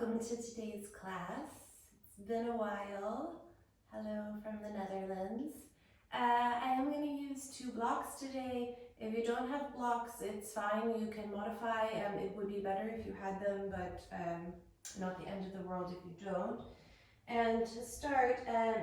Welcome to today's class. It's been a while. Hello from the Netherlands. I am going to use 2 blocks today. If you don't have blocks, it's fine. You can modify. It would be better if you had them, but not the end of the world if you don't. And to start,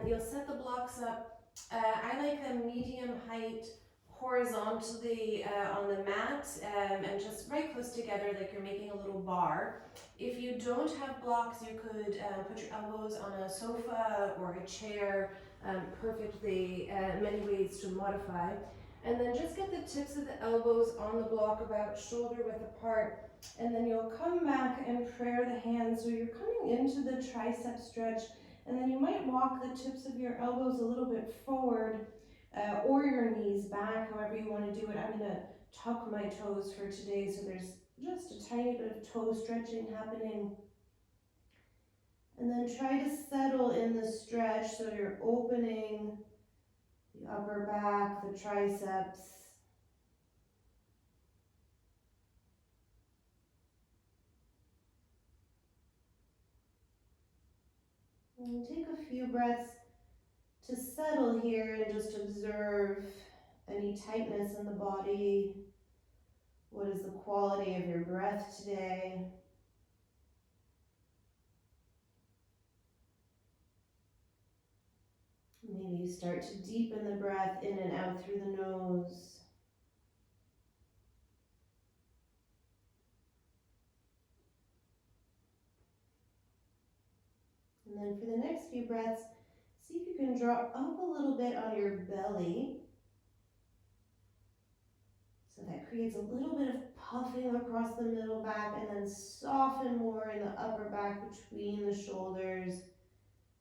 you'll set the blocks up. I like a medium height horizontally on the mat and just right close together like you're making a little bar. If you don't have blocks, you could put your elbows on a sofa or a chair. Perfectly many ways to modify. And then just get the tips of the elbows on the block about shoulder width apart. And then you'll come back and prayer the hands. So you're coming into the tricep stretch, and then you might walk the tips of your elbows a little bit forward or your knees back, however you want to do it. I'm going to tuck my toes for today, so there's just a tiny bit of toe stretching happening. And then try to settle in the stretch so you're opening the upper back, the triceps. And take a few breaths to settle here and just observe any tightness in the body. What is the quality of your breath today? Maybe you start to deepen the breath in and out through the nose. And then for the next few breaths, see if you can draw up a little bit on your belly. So that creates a little bit of puffing across the middle back, and then soften more in the upper back between the shoulders.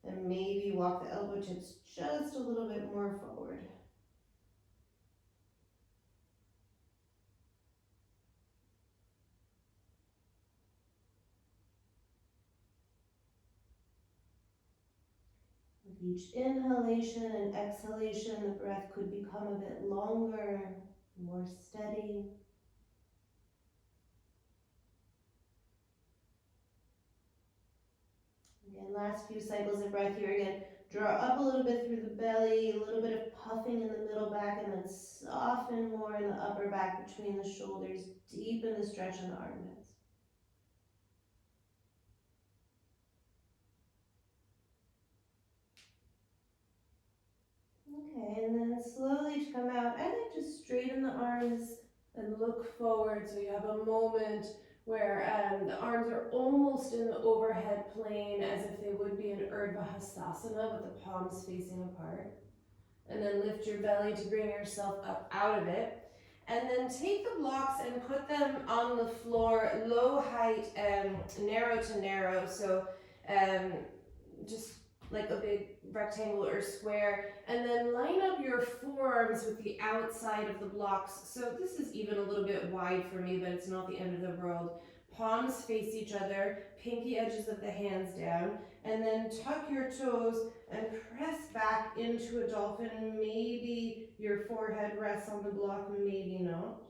And maybe walk the elbow tips just a little bit more forward. With each inhalation and exhalation, the breath could become a bit longer, more steady. Again, last few cycles of breath here again. Draw up a little bit through the belly, a little bit of puffing in the middle back, and then soften more in the upper back between the shoulders. Deepen the stretch in the armpits. Okay, and then slowly to come out, I like to straighten the arms and look forward, so you have a moment where the arms are almost in the overhead plane as if they would be in Urdhva Hastasana with the palms facing apart. And then lift your belly to bring yourself up out of it. And then take the blocks and put them on the floor, low height, narrow to narrow. So just like a big rectangle or square. And then line up your forearms with the outside of the blocks. So this is even a little bit wide for me, but it's not the end of the world. Palms face each other, pinky edges of the hands down, and then tuck your toes and press back into a dolphin. Maybe your forehead rests on the block, maybe not.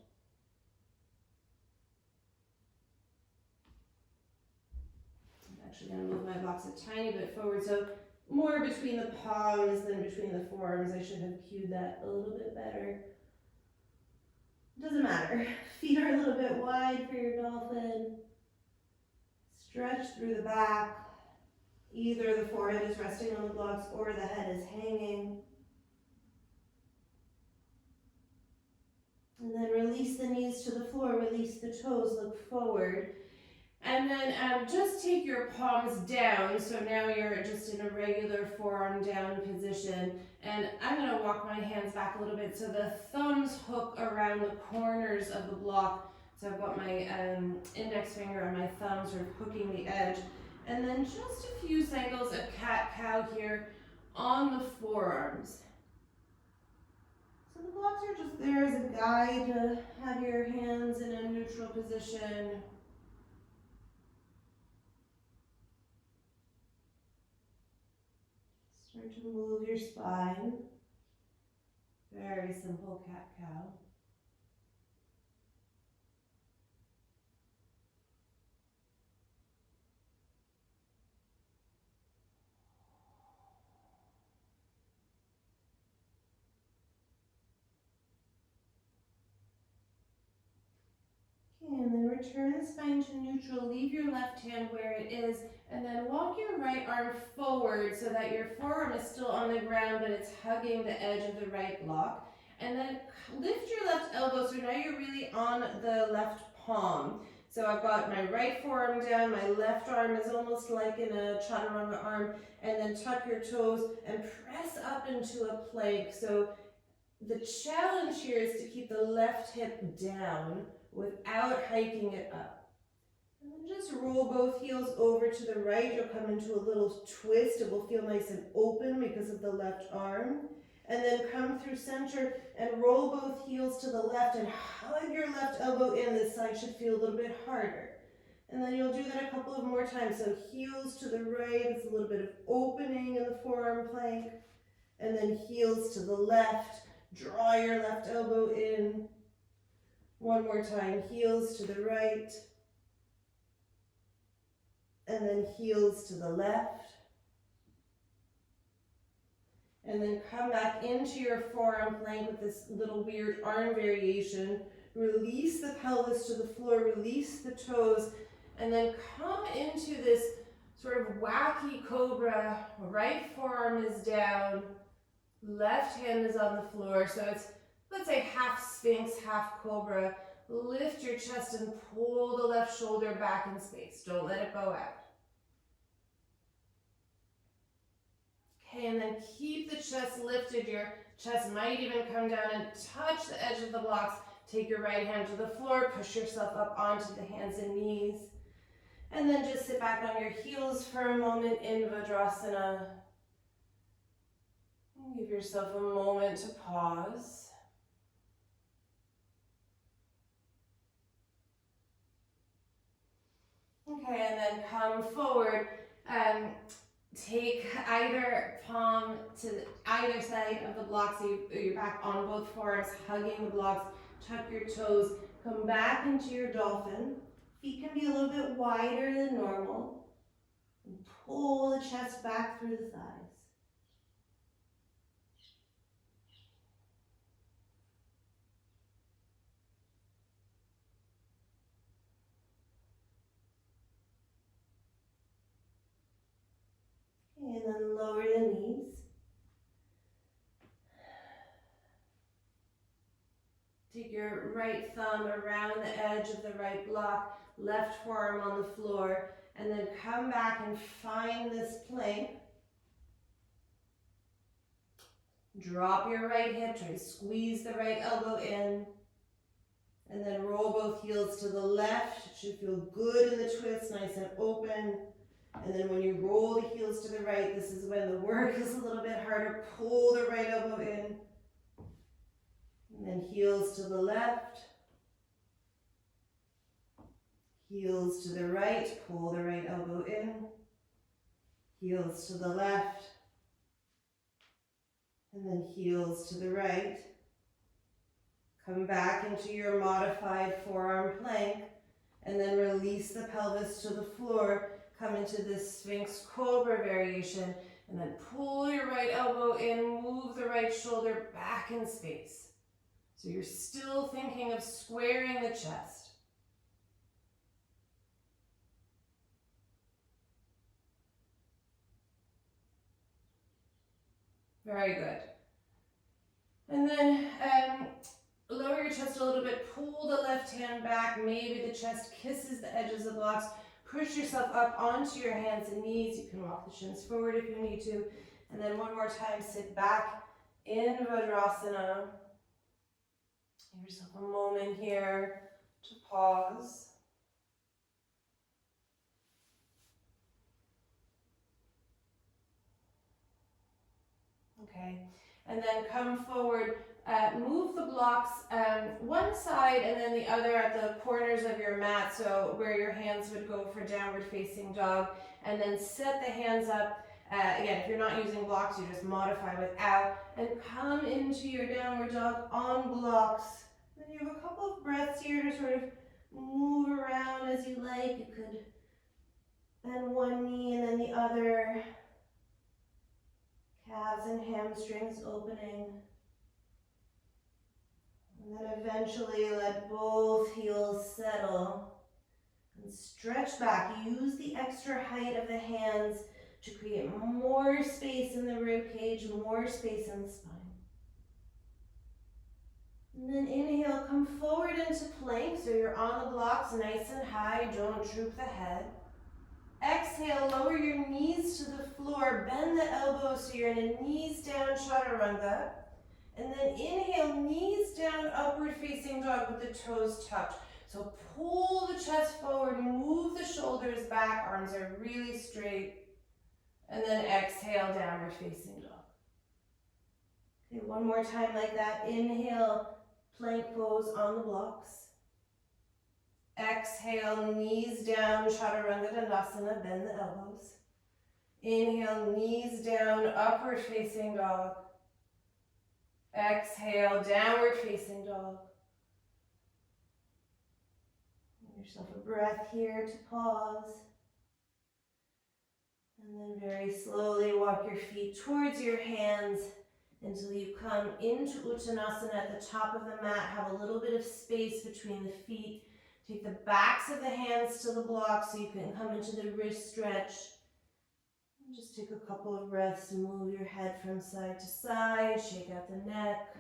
I'm actually going to move my blocks a tiny bit forward, so more between the palms than between the forearms. I should have cued that a little bit better. Doesn't matter. Feet are a little bit wide for your dolphin. Stretch through the back. Either the forehead is resting on the blocks or the head is hanging. And then release the knees to the floor, release the toes, look forward. And then just take your palms down, so now you're just in a regular forearm down position. And I'm going to walk my hands back a little bit so the thumbs hook around the corners of the block. So I've got my index finger and my thumb sort of hooking the edge. And then just a few cycles of cat-cow here on the forearms. So the blocks are just there as a guide to have your hands in a neutral position. Start to move your spine. Very simple cat-cow. return the spine to neutral, leave your left hand where it is, and then walk your right arm forward so that your forearm is still on the ground, but it's hugging the edge of the right block. And then lift your left elbow, so now you're really on the left palm. So I've got my right forearm down, my left arm is almost like in a chaturanga arm, and then tuck your toes and press up into a plank. So the challenge here is to keep the left hip down without hiking it up. And then just roll both heels over to the right. You'll come into a little twist. It will feel nice and open because of the left arm. And then come through center and roll both heels to the left and hug your left elbow in. This side should feel a little bit harder. And then you'll do that a couple of more times. So heels to the right, it's a little bit of opening in the forearm plank. And then heels to the left, draw your left elbow in. One more time, heels to the right. And then heels to the left. And then come back into your forearm plank with this little weird arm variation. Release the pelvis to the floor, release the toes, and then come into this sort of wacky cobra. Right forearm is down, left hand is on the floor. So it's, let's say, half sphinx, half cobra. Lift your chest and pull the left shoulder back in space. Don't let it bow out. Okay, and then keep the chest lifted. Your chest might even come down and touch the edge of the blocks. Take your right hand to the floor, push yourself up onto the hands and knees. And then just sit back on your heels for a moment in Vajrasana. Give yourself a moment to pause. Okay, and then come forward. Take either palm to either side of the blocks, so you're back on both forearms, hugging the blocks, tuck your toes, come back into your dolphin. Feet can be a little bit wider than normal. And pull the chest back through the thighs. And then lower the knees. Take your right thumb around the edge of the right block, left forearm on the floor, and then come back and find this plank. Drop your right hip, try to squeeze the right elbow in, and then roll both heels to the left. It should feel good in the twist, nice and open. And then when you roll the heels to the right, this is when the work is a little bit harder. Pull the right elbow in. And then heels to the left. Heels to the right. Pull the right elbow in. Heels to the left. And then heels to the right. Come back into your modified forearm plank. And then release the pelvis to the floor. Come into this Sphinx Cobra variation, and then pull your right elbow in, move the right shoulder back in space. So you're still thinking of squaring the chest. Very good. And then lower your chest a little bit, pull the left hand back, maybe the chest kisses the edges of the blocks. Push yourself up onto your hands and knees. You can walk the shins forward if you need to. And then one more time, sit back in Vajrasana. Give yourself a moment here to pause. Okay, and then come forward. Move the blocks one side and then the other at the corners of your mat, so where your hands would go for downward facing dog, and then set the hands up. Again, if you're not using blocks, you just modify without, and come into your downward dog on blocks. Then you have a couple of breaths here to sort of move around as you like. You could bend one knee and then the other. Calves and hamstrings opening. And then eventually let both heels settle. Stretch back. Use the extra height of the hands to create more space in the rib cage, more space in the spine. And then inhale, come forward into plank, so you're on the blocks nice and high, don't droop the head. Exhale, lower your knees to the floor, bend the elbows so you're in a knees down chaturanga. And then inhale, knees down, upward facing dog with the toes tucked. So pull the chest forward, move the shoulders back, arms are really straight. And then exhale, downward facing dog. Okay, one more time like that. Inhale, plank pose on the blocks. Exhale, knees down, chaturanga dandasana, bend the elbows. Inhale, knees down, upward facing dog. Exhale, downward facing dog. Give yourself a breath here to pause. And then very slowly walk your feet towards your hands until you come into Uttanasana at the top of the mat. Have a little bit of space between the feet. Take the backs of the hands to the block so you can come into the wrist stretch. And just take a couple of breaths to move your head from side to side, shake out the neck.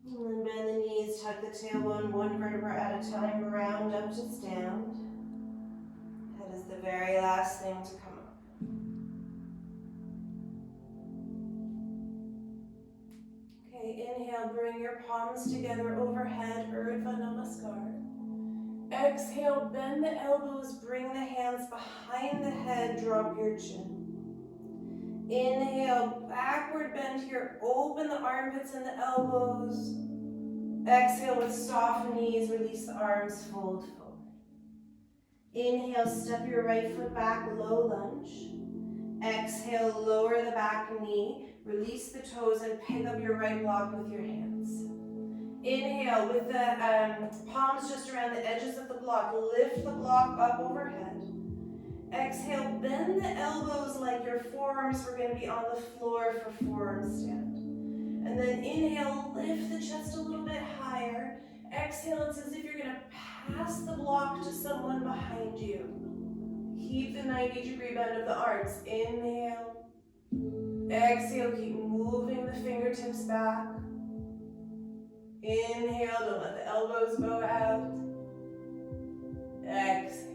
And then bend the knees, tuck the tailbone one vertebra at a time, round up to stand. That is the very last thing to come up. Okay, inhale, bring your palms together overhead, Urdhva Namaskar. Exhale, bend the elbows, bring the hands behind the head, drop your chin. Inhale, backward bend here, open the armpits and the elbows. Exhale with soft knees, release the arms, fold forward. Inhale, step your right foot back, low lunge. Exhale, lower the back knee, release the toes and pick up your right block with your hands. Inhale, with the palms just around the edges of the block, lift the block up overhead. Exhale, bend the elbows like your forearms were going to be on the floor for forearm stand. And then inhale, lift the chest a little bit higher. Exhale, it's as if you're going to pass the block to someone behind you. Keep the 90-degree bend of the arms. Inhale. Exhale, keep moving the fingertips back. Inhale, don't let the elbows go out. Exhale.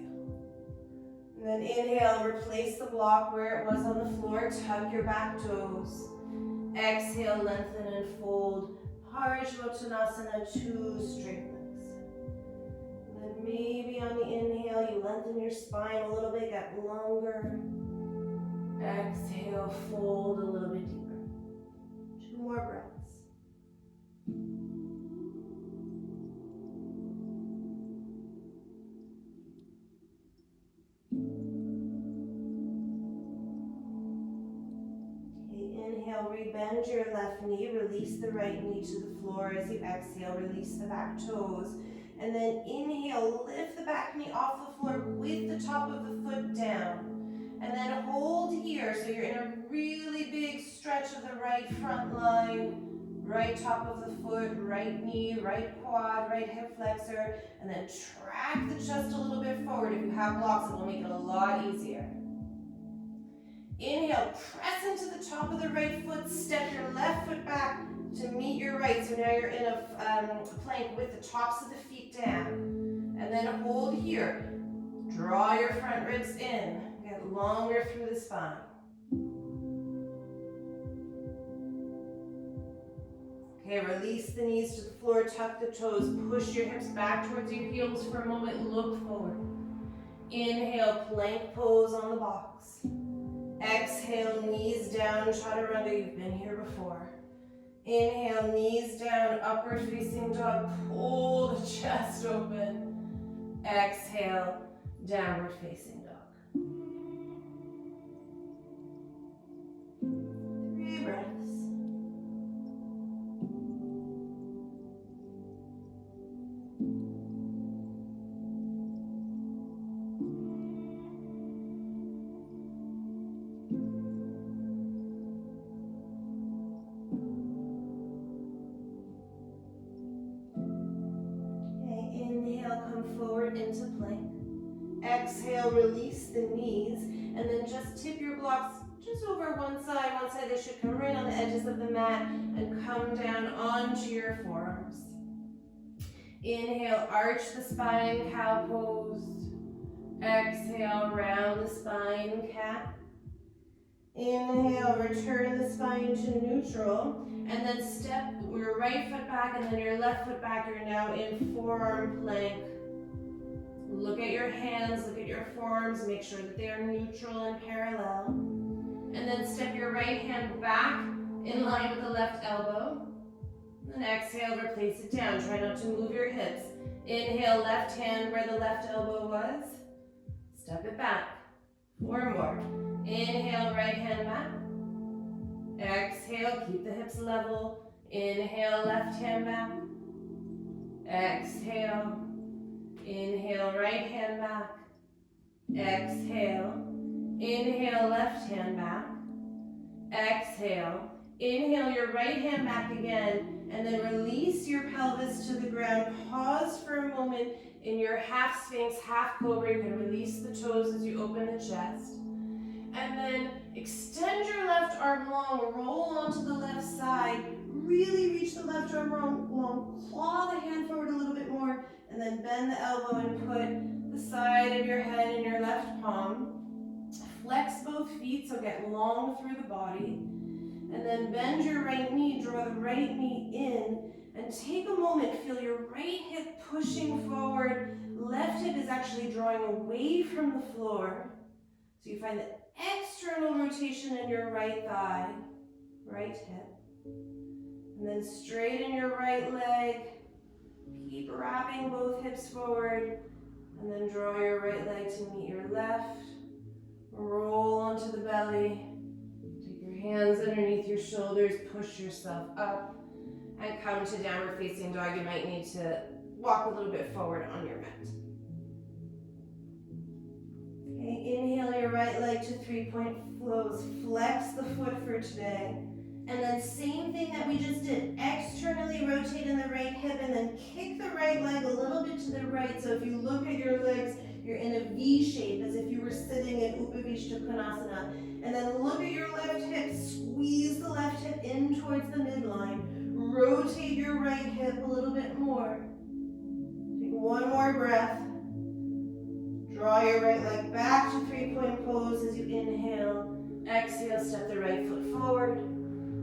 And then inhale, replace the block where it was on the floor. Tug your back toes. Exhale, lengthen and fold. Parsvottanasana, 2 straight legs. And then maybe on the inhale, you lengthen your spine a little bit, get longer. Exhale, fold a little bit deeper. 2 more breaths. Inhale, rebend your left knee, release the right knee to the floor as you exhale, release the back toes. And then inhale, lift the back knee off the floor with the top of the foot down. And then hold here, so you're in a really big stretch of the right front line, right top of the foot, right knee, right quad, right hip flexor. And then track the chest a little bit forward. If you have blocks, it will make it a lot easier. Inhale, press into the top of the right foot, step your left foot back to meet your right. So now you're in a plank with the tops of the feet down. And then hold here. Draw your front ribs in. Get longer through the spine. Okay, release the knees to the floor, tuck the toes, push your hips back towards your heels for a moment, look forward. Inhale, plank pose on the box. Exhale, knees down, chaturanga, you've been here before. Inhale, knees down, upward facing dog, pull the chest open. Exhale, downward facing dog. 3 breaths. come forward into plank. Exhale, release the knees, and then just tip your blocks just over one side. One side, they should come right on the edges of the mat and come down onto your forearms. Inhale, arch the spine, cow pose. Exhale, round the spine, cat. Inhale, return the spine to neutral, and then step your right foot back and then your left foot back. You're now in forearm plank. Look at your hands, look at your forearms, make sure that they are neutral and parallel. And then step your right hand back in line with the left elbow. And exhale, replace it down. Try not to move your hips. Inhale, left hand where the left elbow was. Step it back. 4 more. Inhale, right hand back. Exhale, keep the hips level. Inhale, left hand back. Exhale. Inhale, right hand back. Exhale. Inhale, left hand back. Exhale. Inhale your right hand back again, and then release your pelvis to the ground. Pause for a moment in your half sphinx, half cobra. You can release the toes as you open the chest. And then extend your left arm long, roll onto the left side. Really reach the left arm long, claw the hand forward a little bit more, and then bend the elbow and put the side of your head in your left palm. Flex both feet, so get long through the body. And then bend your right knee, draw the right knee in, and take a moment, feel your right hip pushing forward. Left hip is actually drawing away from the floor. So you find the external rotation in your right thigh, right hip. And then straighten your right leg. Keep wrapping both hips forward. And then draw your right leg to meet your left. Roll onto the belly. Take your hands underneath your shoulders. Push yourself up. And come to downward facing dog. You might need to walk a little bit forward on your mat. Okay, inhale your right leg to 3-point flows. Flex the foot for today. And then same thing that we just did. Externally rotate in the right hip and then kick the right leg a little bit to the right. So if you look at your legs, you're in a V shape as if you were sitting in Upavishta Konasana. And then look at your left hip. Squeeze the left hip in towards the midline. Rotate your right hip a little bit more. Take one more breath. Draw your right leg back to 3-point pose as you inhale. Exhale, step the right foot forward.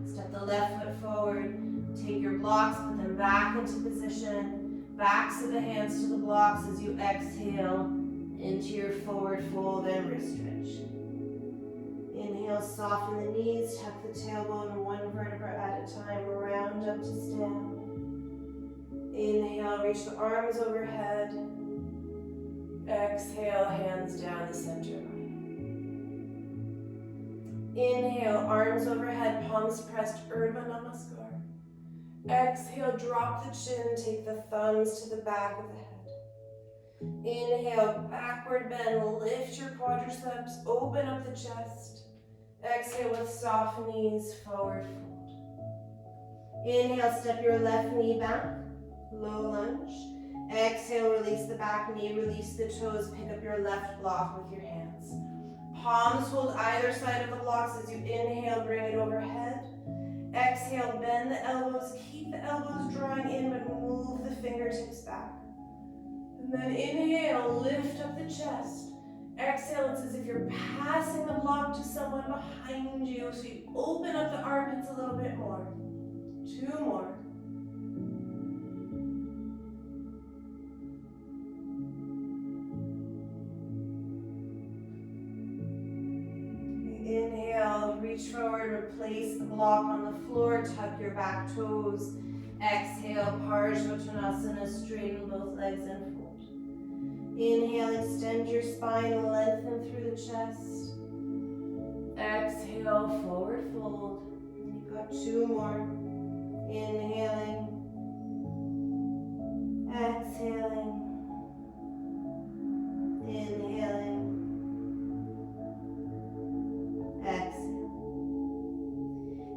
Step the left foot forward. Take your blocks, put them back into position. Backs of the hands to the blocks as you exhale into your forward fold and wrist stretch. Inhale, soften the knees, tuck the tailbone one vertebra at a time, round up to stand. Inhale, reach the arms overhead. Exhale, hands down the center line. Inhale, arms overhead, palms pressed, Urdhva Namaskar. Exhale, drop the chin, take the thumbs to the back of the head. Inhale, backward bend, lift your quadriceps, open up the chest. Exhale with soft knees, forward fold. Inhale, step your left knee back, low lunge. Exhale, release the back knee, release the toes, pick up your left block with your hands. Palms hold either side of the blocks as you inhale, bring it overhead. Exhale, bend the elbows, keep the elbows drawing in, but move the fingertips back. And then inhale, lift up the chest. Exhale, it's as if you're passing the block to someone behind you, so you open up the armpits a little bit more. 2 more. Inhale, reach forward, replace the block on the floor, tuck your back toes. Exhale, Parsvottanasana, straighten both legs and fold. Inhale, extend your spine, lengthen through the chest. Exhale, forward fold. You've got 2 more. Inhaling. Exhaling. Inhaling. Exhale.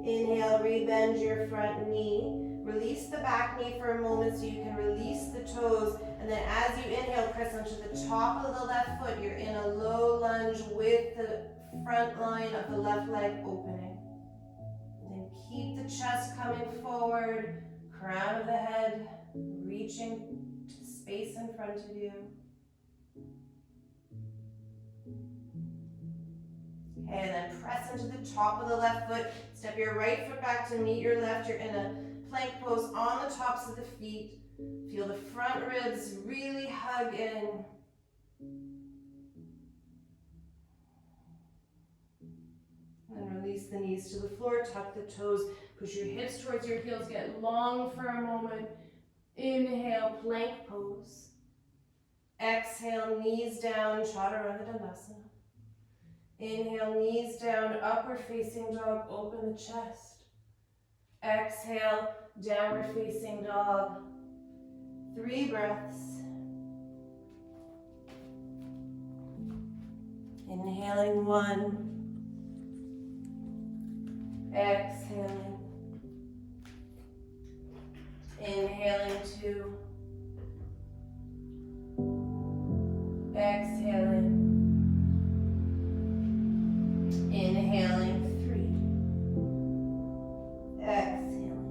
Inhale, rebend your front knee. Release the back knee for a moment so you can release the toes. And then as you inhale, into the top of the left foot. You're in a low lunge with the front line of the left leg opening. And then keep the chest coming forward, crown of the head reaching to the space in front of you. Okay, and then press into the top of the left foot. Step your right foot back to meet your left. You're in a plank pose on the tops of the feet. Feel the front ribs really hug in. And release the knees to the floor, tuck the toes, push your hips towards your heels, get long for a moment. Inhale, plank pose. Exhale, knees down, Chaturanga Dandasana. Inhale, knees down, upward facing dog, open the chest. Exhale, downward facing dog. 3 breaths. Inhaling 1. Exhaling. Inhaling 2. Exhaling. Inhaling 3. Exhaling.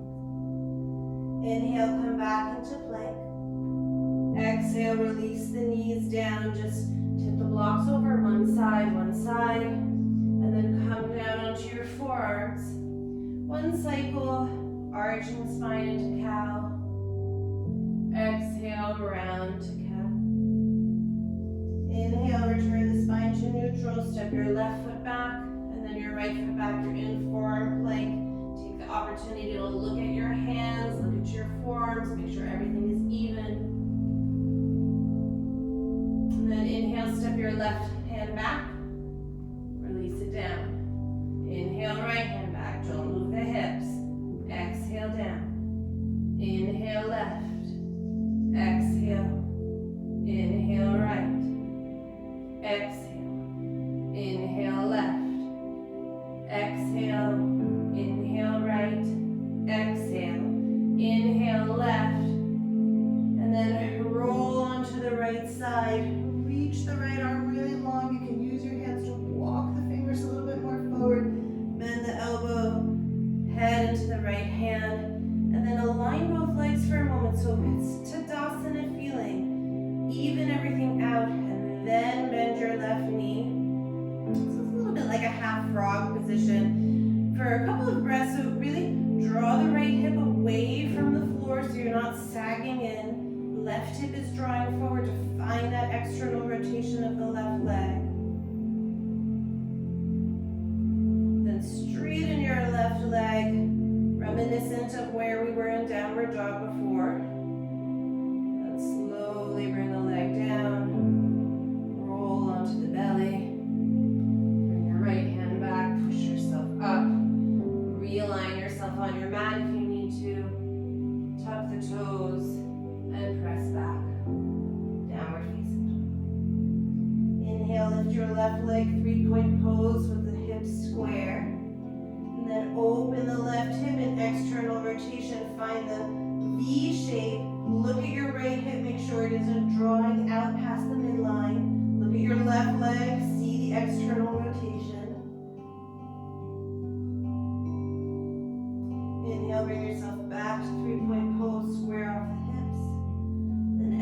Inhale, come back into plank. Exhale, release the knees down. Just tip the blocks over one side, and then come down onto your forearms. 1 cycle, arching the spine into cow. Exhale, round to cat. Inhale, return the spine to neutral. Step your left foot back, and then your right foot back. You're in forearm plank. Take the opportunity to look at your hands, look at your forearms, make sure everything is even. And then inhale, step your left hand back, release it down. Inhale, right hand back, don't move the hips. Exhale, down. Inhale, left. Exhale. Inhale, right. Exhale. Inhale, left. Exhale. Inhale, right. Exhale. Inhale, left. And then roll onto the right side. Reach the right arm really long. You can use your hands to walk the fingers a little bit more forward. Bend the elbow, head into the right hand, and then align both legs for a moment. So it's Tadasana feeling. Even everything out, and then bend your left knee. So it's a little bit like a half frog position. For a couple of breaths, so really draw the right hip away from the floor so you're not sagging in. Left hip is drawing forward to find that external rotation of the left leg. Then straighten your left leg, reminiscent of where we were in downward dog before. And slowly bring the leg down, roll onto the belly. Bring your right hand back, push yourself up. Realign yourself on your mat if you need to. Tuck the toes. And press back, downward facing dog. Inhale, lift your left leg, 3-point pose with the hips square. And then open the left hip in external rotation. Find the V shape. Look at your right hip, make sure it isn't drawing out past the midline. Look at your left leg, see the external rotation. Inhale, bring yourself back to 3-point pose, square off the hips.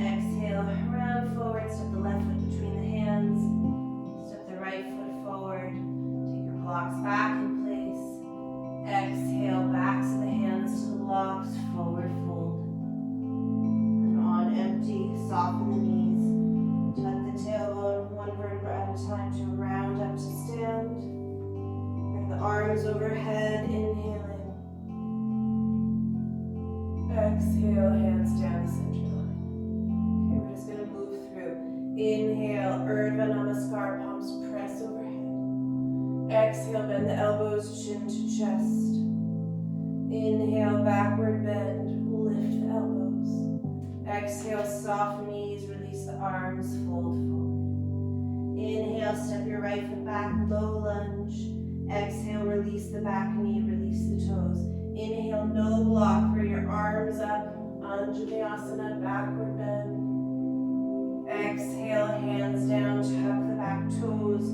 Exhale, round forward, step the left foot between the hands, step the right foot forward, take your blocks back in place, exhale, backs of the hands to the blocks, forward fold, and on empty, soften the knees, tuck the tailbone, 1 vertebra at a time to round up to stand, bring the arms overhead, inhaling, exhale, hands down the center. We're just going to move through. Inhale, Urdhva Namaskar, palms press overhead. Exhale, bend the elbows, chin to chest. Inhale, backward bend, lift the elbows. Exhale, soft knees, release the arms, fold forward. Inhale, step your right foot back, low lunge. Exhale, release the back knee, release the toes. Inhale, no block, bring your arms up, Anjaneyasana, backward bend. Exhale. toes,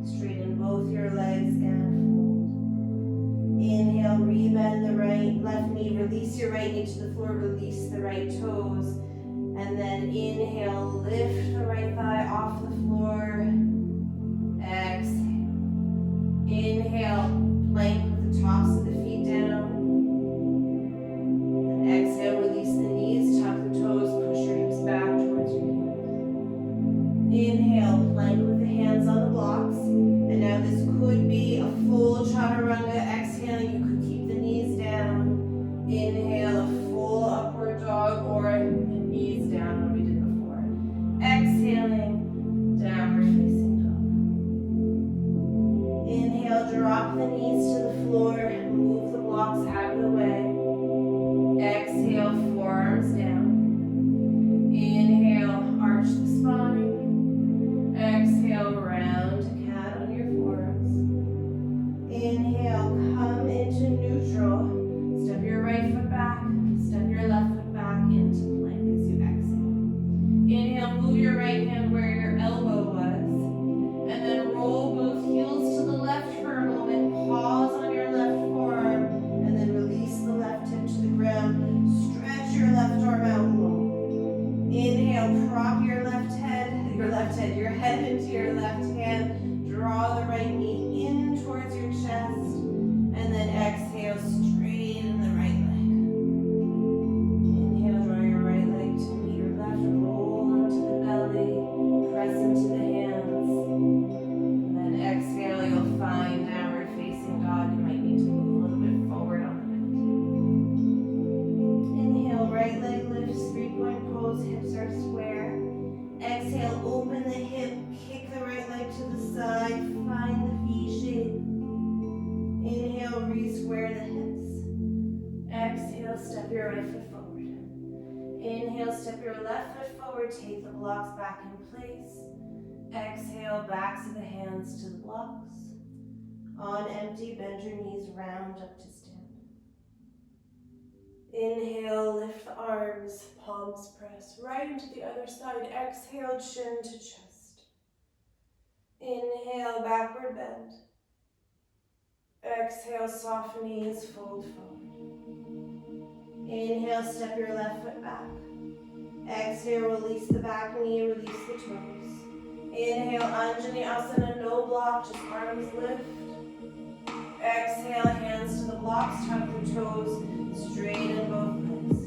straighten both your legs and fold. Inhale, rebend the left knee, release your right knee to the floor, release the right toes. And then inhale, lift the right thigh off the floor. Exhale. Inhale, plank with the tops of the feet down. And exhale, release the knees, tuck the toes, push your hips back towards your heels. Inhale, plank with the hands on the blocks. And now this could be a full chaturanga. Exhaling, you could keep the knees down. Inhale, a full upward dog, or knees down when we did before. Exhaling, downward facing dog. Inhale, drop the knees to the floor, move the blocks out of the way. Exhale, forearms down. Inhale, arch the spine. Exhale, round cat on your forearms. Inhale, come into neutral. Step your right foot back, step your left foot back into plank as you exhale. Inhale, move your right hand where your elbow was. And then roll both heels to the left for a moment. Pause on your left forearm. And then release the left hip to the ground. Stretch your left arm out long. Inhale, prop your head into your left hand. Draw the right knee in towards your chest. And then exhale, straighten the right leg. Inhale, draw your right leg to meet your left. Roll onto the belly. Press into the hands. And then exhale, you'll find downward facing dog. You might need to move a little bit forward on the mat. Inhale, right leg lifts, 3-point pose, hips are square. Exhale, open the hip, kick the right leg to the side, find the V shape. Inhale, re-square the hips. Exhale, step your right foot forward. Inhale, step your left foot forward, take the blocks back in place. Exhale, backs of the hands to the blocks. On empty, bend your knees, round up to stand. Inhale, lift the arms, palms press right into the other side. Exhale, chin to chest. Inhale, backward bend. Exhale, soft knees, fold forward. Inhale, step your left foot back. Exhale, release the back knee, release the toes. Inhale, Anjali Asana, no block, just arms lift. Exhale, hands to the blocks, tuck the toes, straighten both legs.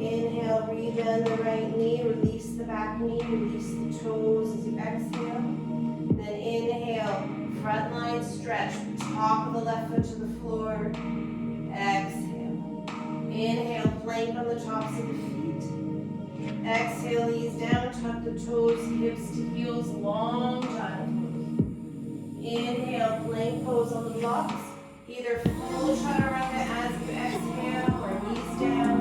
Inhale, rebend the right knee, release the back knee, release the toes as you exhale. Then inhale, front line stretch, top of the left foot to the floor. Exhale. Inhale, plank on the tops of the feet. Exhale, knees down, tuck the toes, hips to heels, long child pose. Inhale, plank pose on the blocks. Either full chaturanga as you exhale or knees down.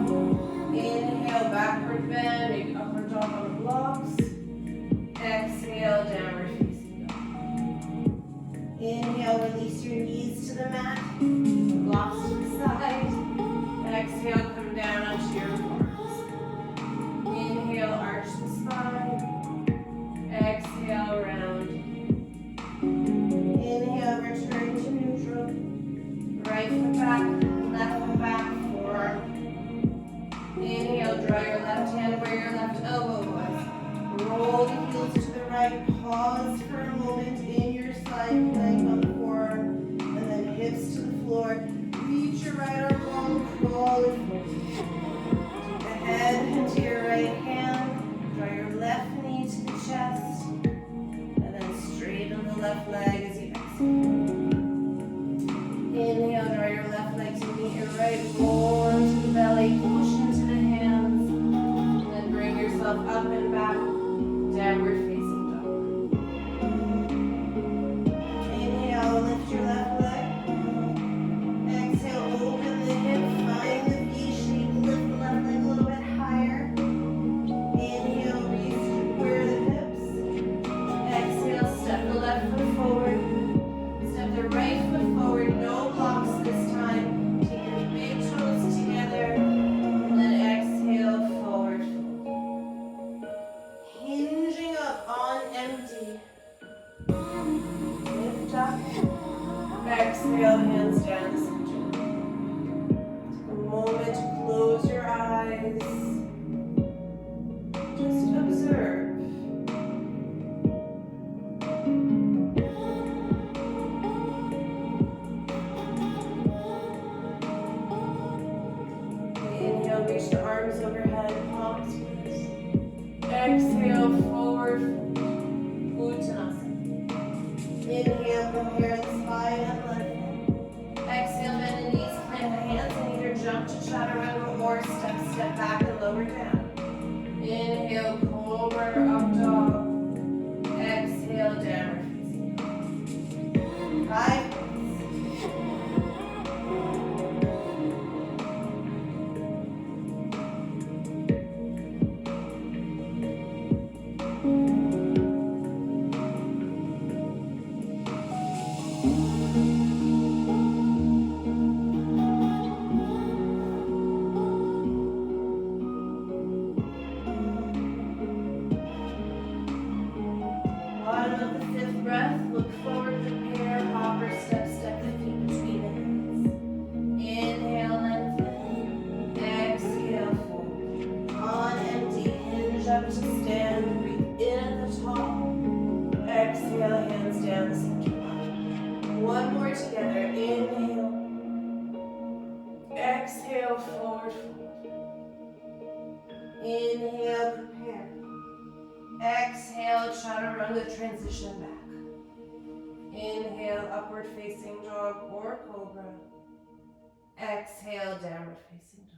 Inhale, backward bend, maybe upward dog on the blocks. Exhale, downward facing dog. Inhale, release your knees to the mat. Blocks to the side. Exhale, come down onto your forearms. Inhale, arch the spine. Exhale, round. Inhale, return to neutral. Right foot back, left foot back, forearm. Inhale, draw your left hand where your left elbow was. Roll the heels to the right. Pause for a moment in your side plank on the forearm. And then hips to the floor. Reach your right arm long, crawl it forward. Take the head into your right hand. Draw your left knee to the chest. And then straighten the left leg as you exhale. Inhale, draw your left leg to meet your right. Roll into the belly, push into the hands. And then bring yourself up and back. Downward facing dog. Inhale, lift your left leg. Exhale, open the hip, find the V shape, lift the left leg a little bit higher. Inhale, re-square the hips. Exhale, step the left foot forward. Step the right foot forward, no blocks this time. Take the big toes together, and then exhale, forward fold. Exhale, hands down the center. Take a moment to close your eyes. Just observe. Inhale, reach the arms overhead, palms first. Exhale, forward, Uttanasana. Inhale, prepare the spine and lengthen. Exhale, bend the knees, plant the hands, and either jump to chaturanga or step back and lower down. Inhale, cobra, up dog. Exhale, downward facing dog. 5. Bottom of the 5th breath, look forward, prepare, hopper, step the feet between the hands. Inhale, lengthen. Exhale, fold. On empty, hinge up to stand, breathe in at the top. Exhale, hands down the center line. One more together, inhale. Exhale, forward fold. Inhale, prepare. Exhale, chaturanga, transition back. Inhale, upward facing dog or cobra. Exhale, downward facing dog.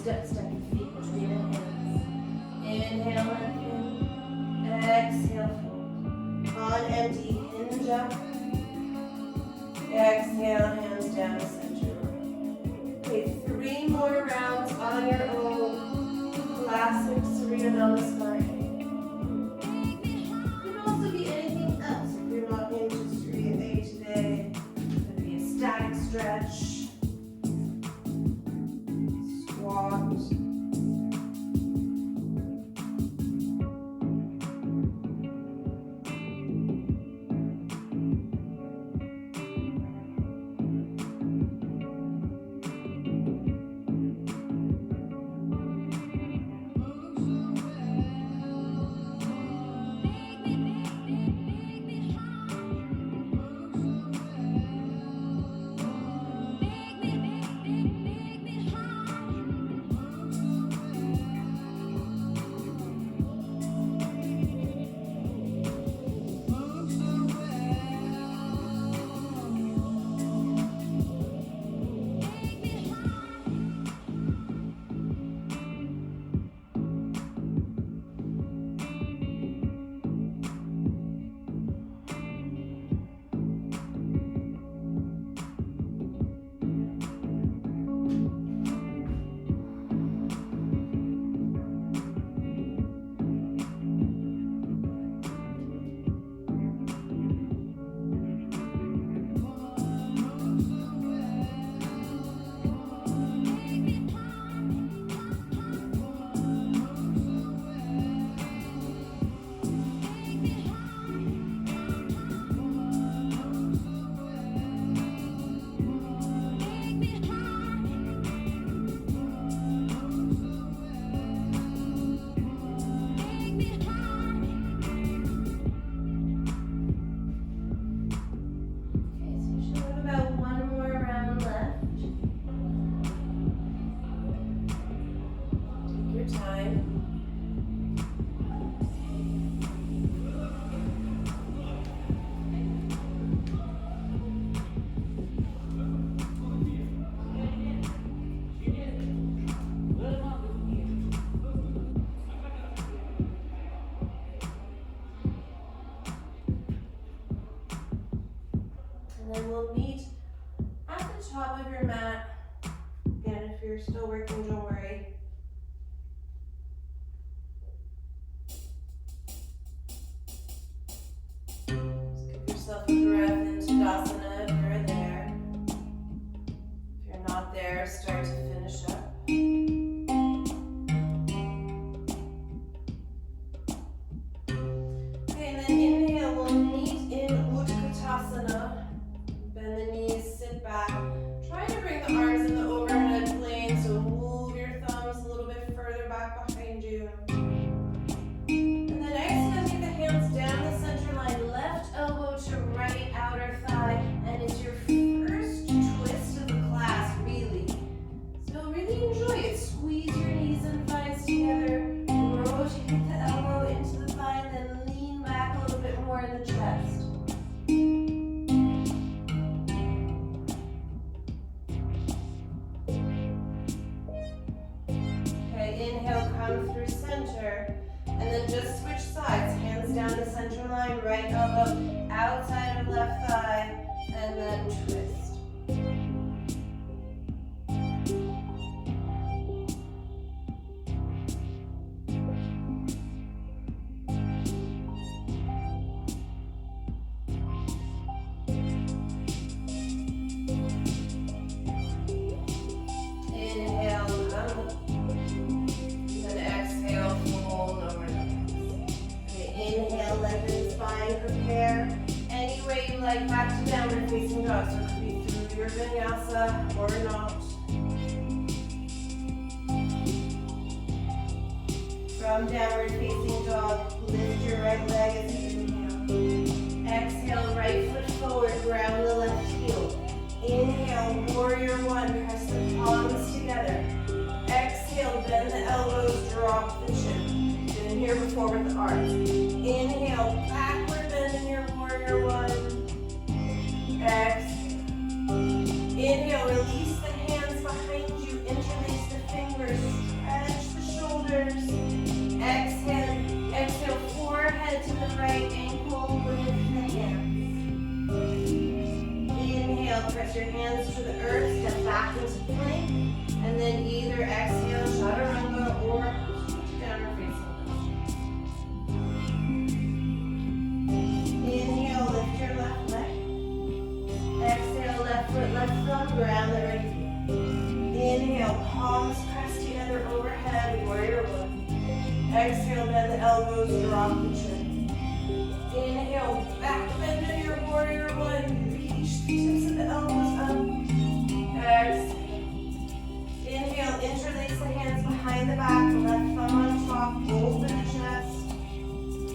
Step the feet between the hands. Inhale, lengthen. Exhale, fold. On empty, hinge up. Exhale, hands down, center. Okay, 3 more rounds on your own. Classic Surya Namaskar. Could also be anything else if you're not into Surya A today. Could be a static stretch. then we'll meet at the top of your mat. Again, if you're still working, don't worry. Just give yourself a breath into Tadasana if you're there. If you're not there, start to finish up. Okay, and then inhale, we'll meet in Utkatasana. Bend the knees, sit back. Try to bring the arms in the overhead plane, so move your thumbs a little bit further back behind you. And then exhale, take the hands down the center line, left elbow to right outer thigh, and it's your first twist of the class, really. So really enjoy it. Squeeze your knees and thighs together, rotate the elbow into the thigh, and then lean back a little bit more in the chest. Inhale, come through center, and then just switch sides. Hands down the center line, right elbow outside of left thigh, and then twist. Inhale, come up. Exhale, fold over the legs. Okay, inhale, left and spine, prepare. Any way you like, back to downward facing dog. So it could be through your vinyasa or not. From downward facing dog, lift your right leg as you inhale. Exhale, right foot forward, ground the left heel. Inhale, warrior one, press the palms together. Exhale, bend the elbows, drop the chin. Been here before with the arms. Inhale, backward bend in your warrior one. Exhale. Inhale, release the hands behind you, interlace the fingers, stretch the shoulders. Exhale, exhale, forehead to the right ankle, lift the hands. Inhale, press your hands to the earth, step back into plank. And then either exhale, chaturanga, or downward facing dog. Inhale, lift your left leg. Exhale, left foot, left thumb, ground the right heel. Inhale, palms press together overhead, warrior one. Exhale, bend the elbows, drop the chin. Inhale, back bend in your warrior one. Reach the tips of the elbows up. Exhale. Inhale, interlace the hands behind the back, left thumb on top, open the chest.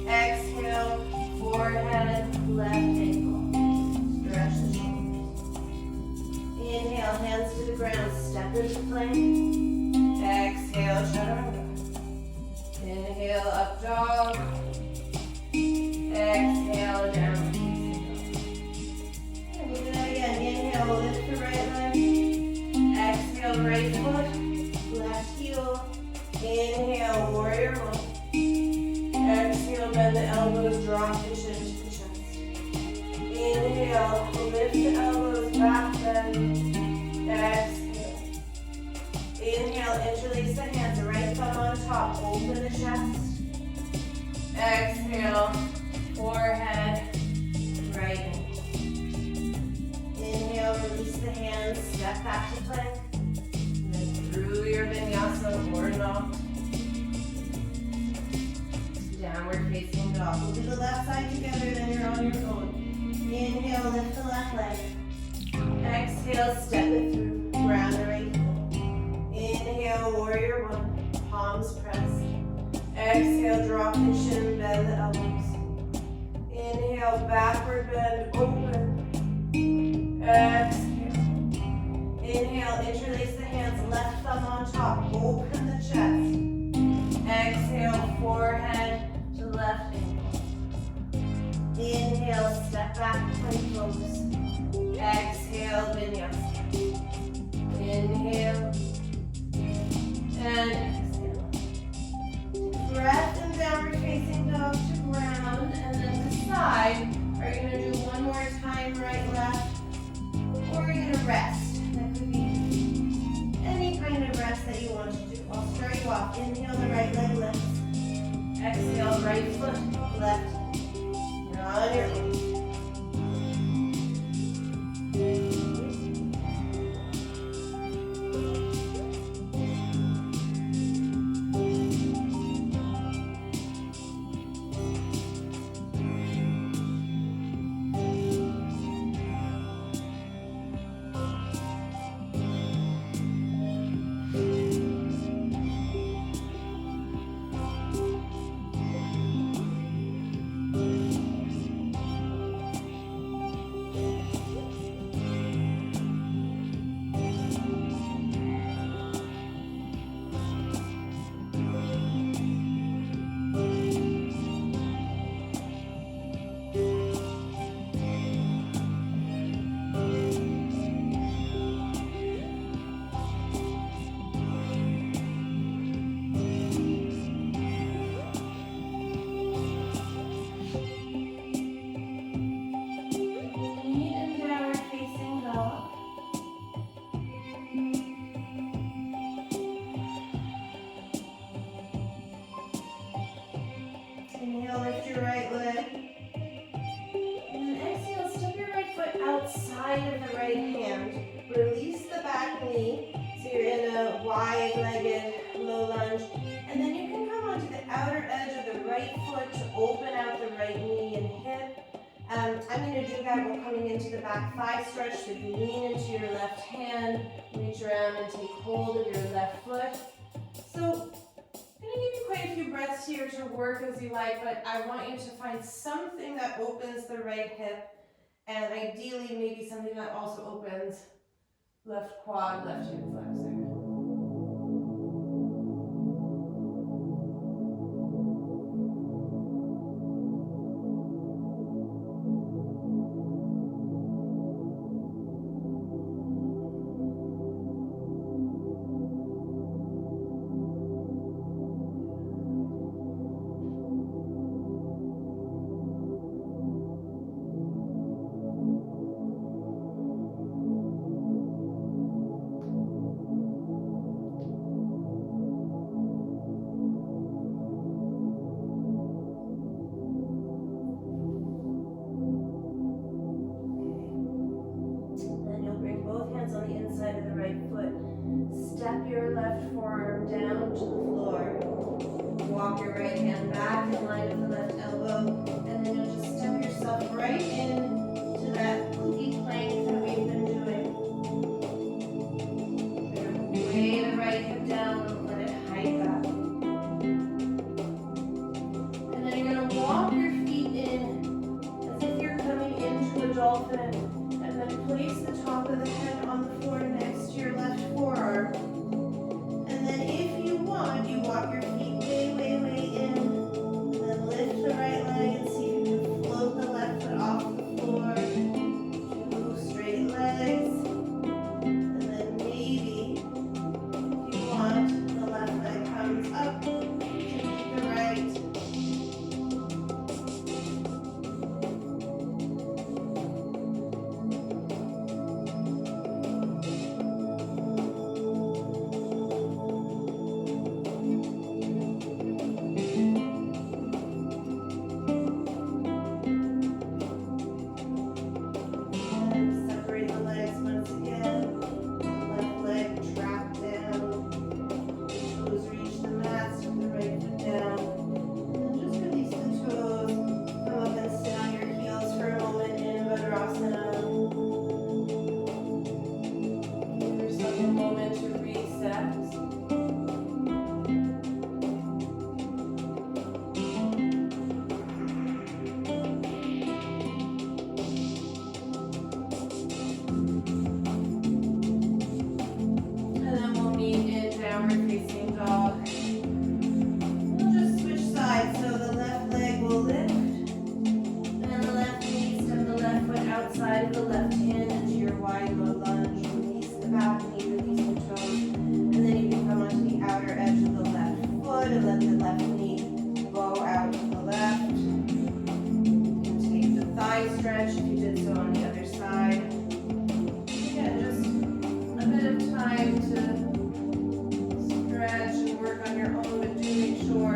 Exhale, forehead, left ankle. Stretch the shoulders. Inhale, hands to the ground, step into plank. Exhale, chaturanga. Inhale, up dog. Exhale, down facing dog. And we'll do that again. Inhale, lift the right leg. Exhale, right foot, left heel. Inhale, warrior one. Exhale, bend the elbows, drop the chin to the chest. Inhale, lift the elbows, back bend. Exhale. Inhale, interlace the hands, right thumb on top, open the chest. Exhale, forehead, right ankle. Inhale, release the hands, step back to plank. And then through your vinyasa or not. Downward facing dog. We'll do the left side together, then you're on your own. Inhale, lift the left leg. Exhale, step it through, ground the right heel. Inhale, warrior one, palms press. Exhale, drop the chin, bend the elbows. Inhale, backward bend, open. Exhale. Inhale, interlace the hands, left thumb on top, open the chest. Exhale, forehead to left ankle. Inhale, step back, plank pose. Exhale, vinyasa. Inhale, and exhale. Breath and downward facing dog to ground, and then to side. Are you going to do one more time, right, left, legs. Exhale, right foot, left. You're on your own. Inhale, lift your right leg. And then exhale, step your right foot outside of the right hand. Release the back knee, so you're in a wide-legged low lunge. And then you can come onto the outer edge of the right foot to open out the right knee and hip. I'm going to do that while coming into the back thigh stretch. So you lean into your left hand, reach around and take hold of your left foot. So I'm going to give you quite a few breaths here to work as you like, but I want you to find something that opens the right hip, and ideally maybe something that also opens left quad, left hip flexor. Step your left forearm down to the floor. Walk your right hand back in line with the left elbow, and then you'll just step yourself right in to that cookie plank that we've been doing. You're going to weigh the right hip down and let it hike up. And then you're going to walk your feet in as if you're coming into a dolphin, and then place the top of the head on the floor next to your left forearm. And then if you want, you walk your feet way, way, way in, and then lift the right leg and see if you can float the left foot off the floor. 2 straight legs. And then maybe, if you want, the left leg comes up to meet the right. Stretch if you did so on the other side. Again, just a bit of time to stretch and work on your own, but do make sure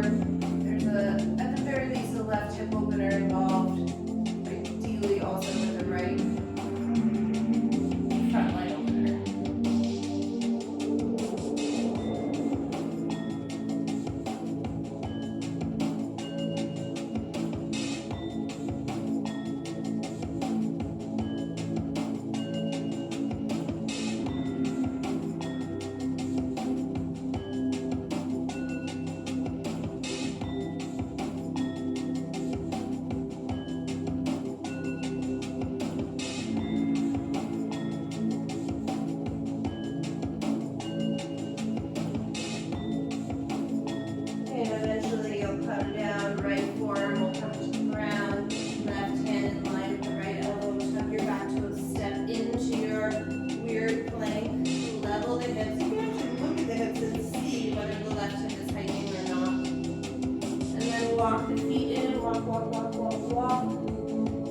walk the feet in, walk, walk, walk, walk, walk.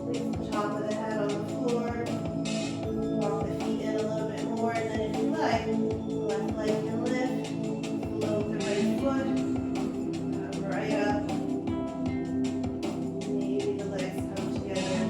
Place the top of the head on the floor. Walk the feet in a little bit more, and then if you like, the left leg can lift, float the right foot, come right up. Maybe the legs come together.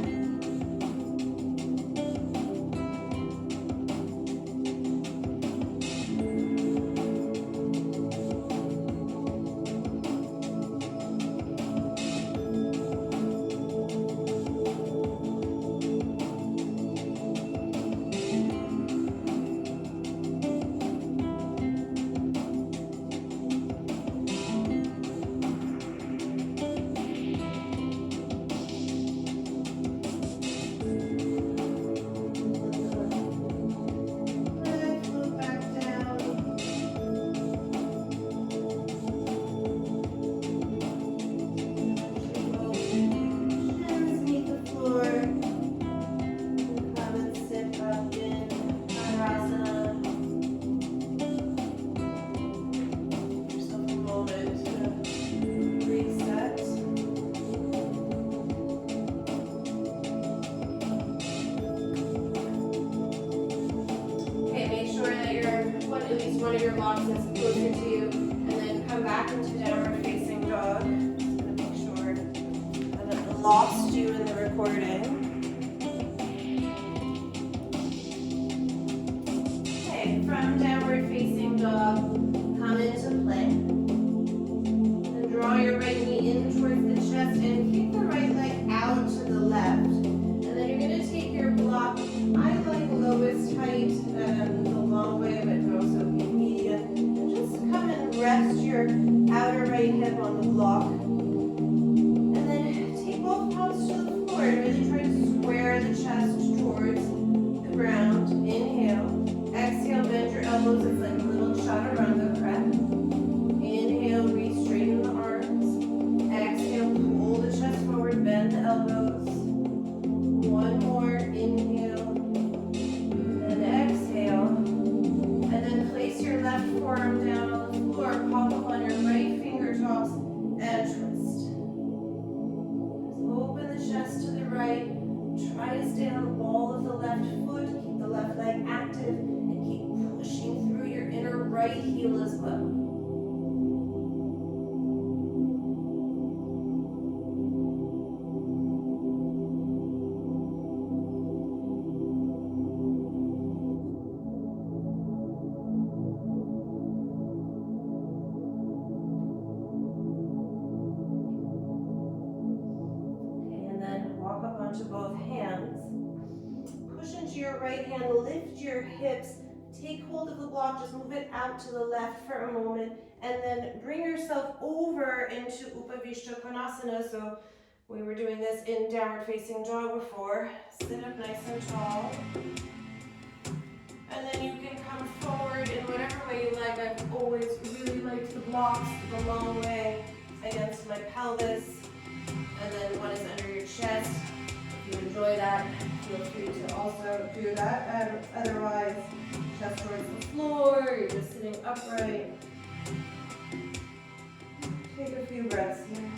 At least one of your blocks is closer to you, and then come back into downward facing dog. Just gonna make sure I haven't lost you in the recording. Okay, from downward facing dog, come into plank. And draw your right knee in towards the chest and kick the right leg out to the left. And then you're gonna take your block, I like lowest height, the long way, but can also be medium. And just come and rest your outer right hip on the block. And then take both palms to the floor and really try to square the chest towards the ground. Inhale. Exhale, bend your elbows. It's like a little chaturanga breath. Inhale, re-straighten the arms. Exhale, pull the chest forward, bend the elbows. One more, inhale, and exhale. And then place your left forearm down on the floor, pop up on your right fingertips, and twist. Just open the chest to the right. Try to stay on the ball of the left foot, keep the left leg active, and keep pushing through your inner right heel as well. To both hands. Push into your right hand, lift your hips, take hold of the block, just move it out to the left for a moment, and then bring yourself over into Upavishta Konasana. So we were doing this in downward facing dog before. Sit up nice and tall. And then you can come forward in whatever way you like. I've always really liked the blocks the long way against my pelvis. And then one is under your chest. If you enjoy that, feel free to also do that. Otherwise, chest towards the floor, you're just sitting upright. Take a few breaths here.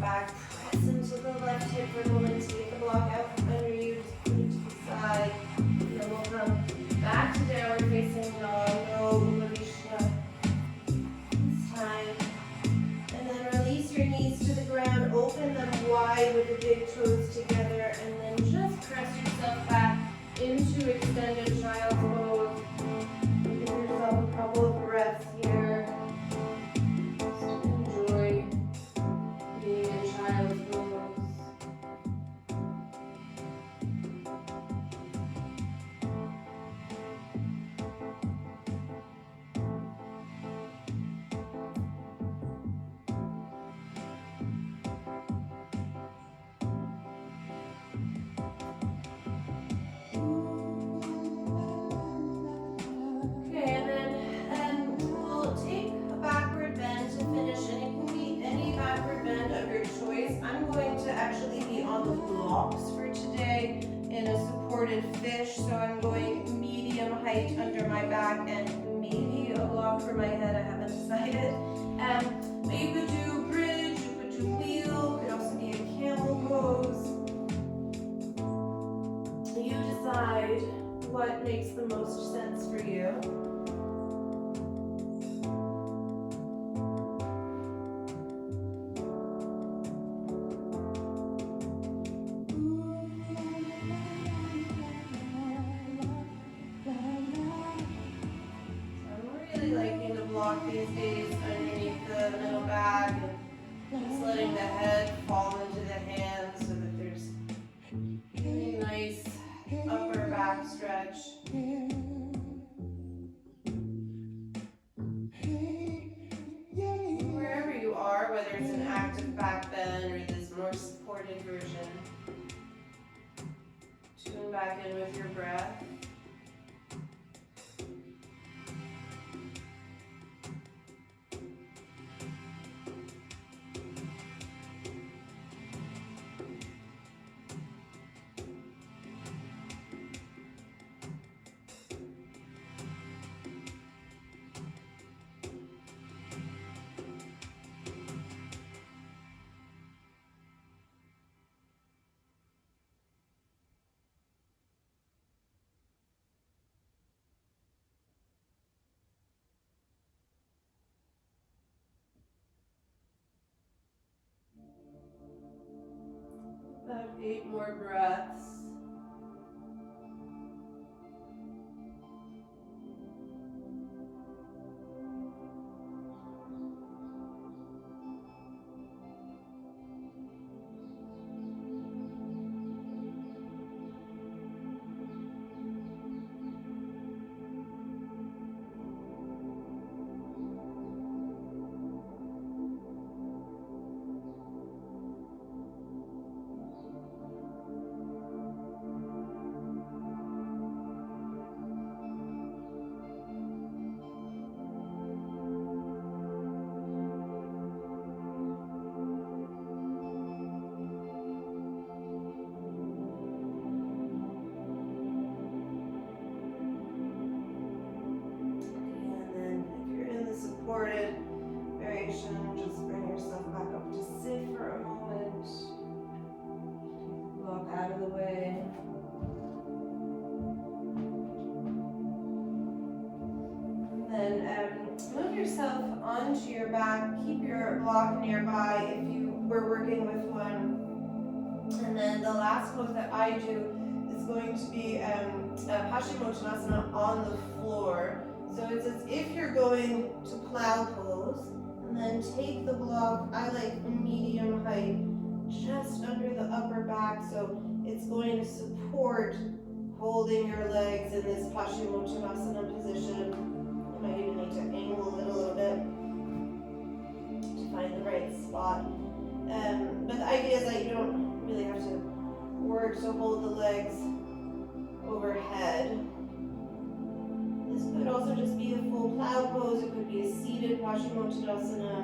back. Press into the left hip for a moment. Take the block out from under you. Just put it to the side. And then we'll come back to downward facing dog. No Umarisha this time. And then release your knees to the ground. Open them wide with the big toes together. And then just press yourself back into extended child's pose. Give yourself a couple of breaths here. Just enjoy being in child's pose. For today in a supported fish, so I'm going medium height under my back and maybe a block for my head. I haven't decided. But you could do bridge, you could do wheel, it could also be a camel pose. You decide what makes the most sense for you. These days underneath the middle back and just letting the head fall into the hands so that there's really nice upper back stretch. Wherever you are, whether it's an active back bend or this more supported version, tune back in with your breath. About 8 more breaths. Supported variation, just bring yourself back up to sit for a moment. Walk out of the way. And then move yourself onto your back. Keep your block nearby if you were working with one. And then the last pose that I do is going to be Paschimottanasana on the floor. So it's as if you're going to plow pose, and then take the block, I like medium height, just under the upper back, so it's going to support holding your legs in this Paschimottanasana position. You might even need to angle it a little bit to find the right spot. But the idea is that you don't really have to work to hold the legs overhead. This could also just be a full plow pose. It could be a seated Paschimottanasana.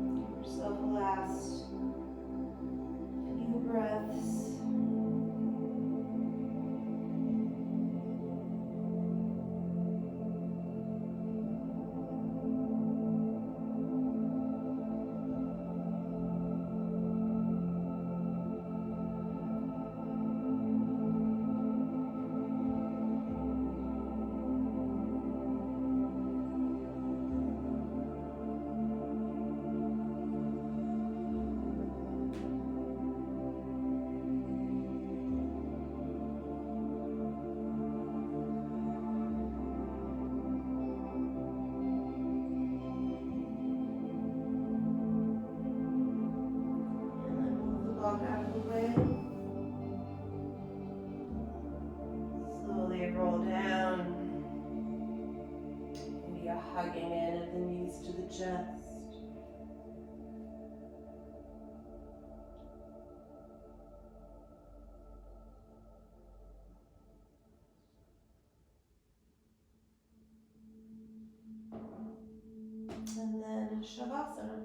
Give yourself a last few breaths. dragging in at the knees to the chest. And then Shavasana.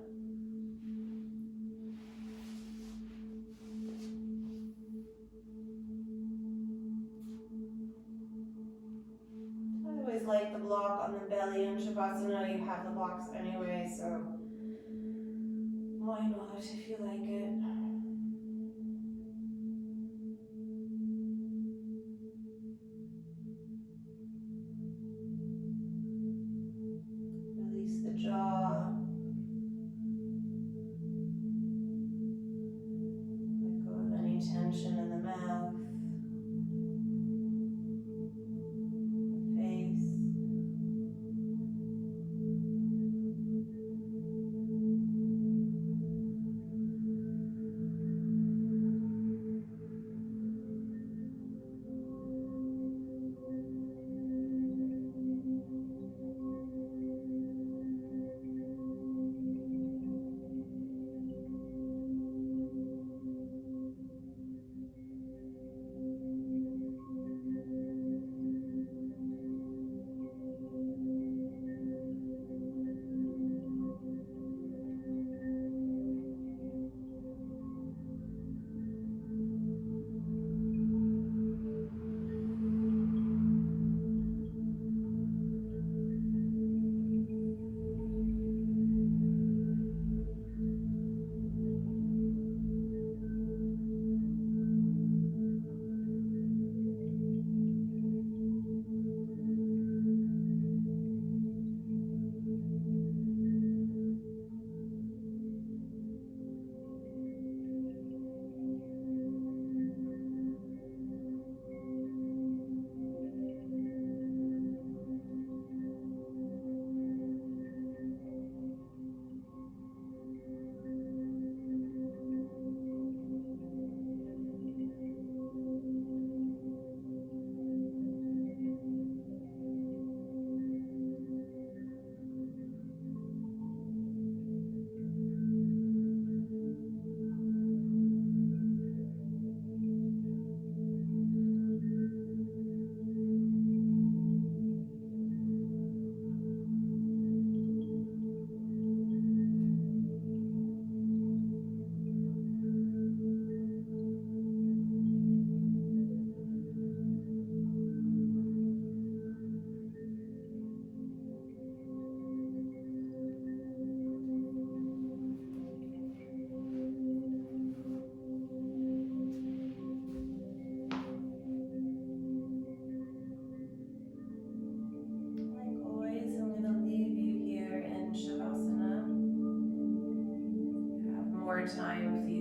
I always like the block on the belly in Shavasana. You have the blocks anyway, so why not if you like it? Release the jaw. Let go of any tension in the mouth, the face. Like always, I'm going to leave you here in Shavasana. You have more time if you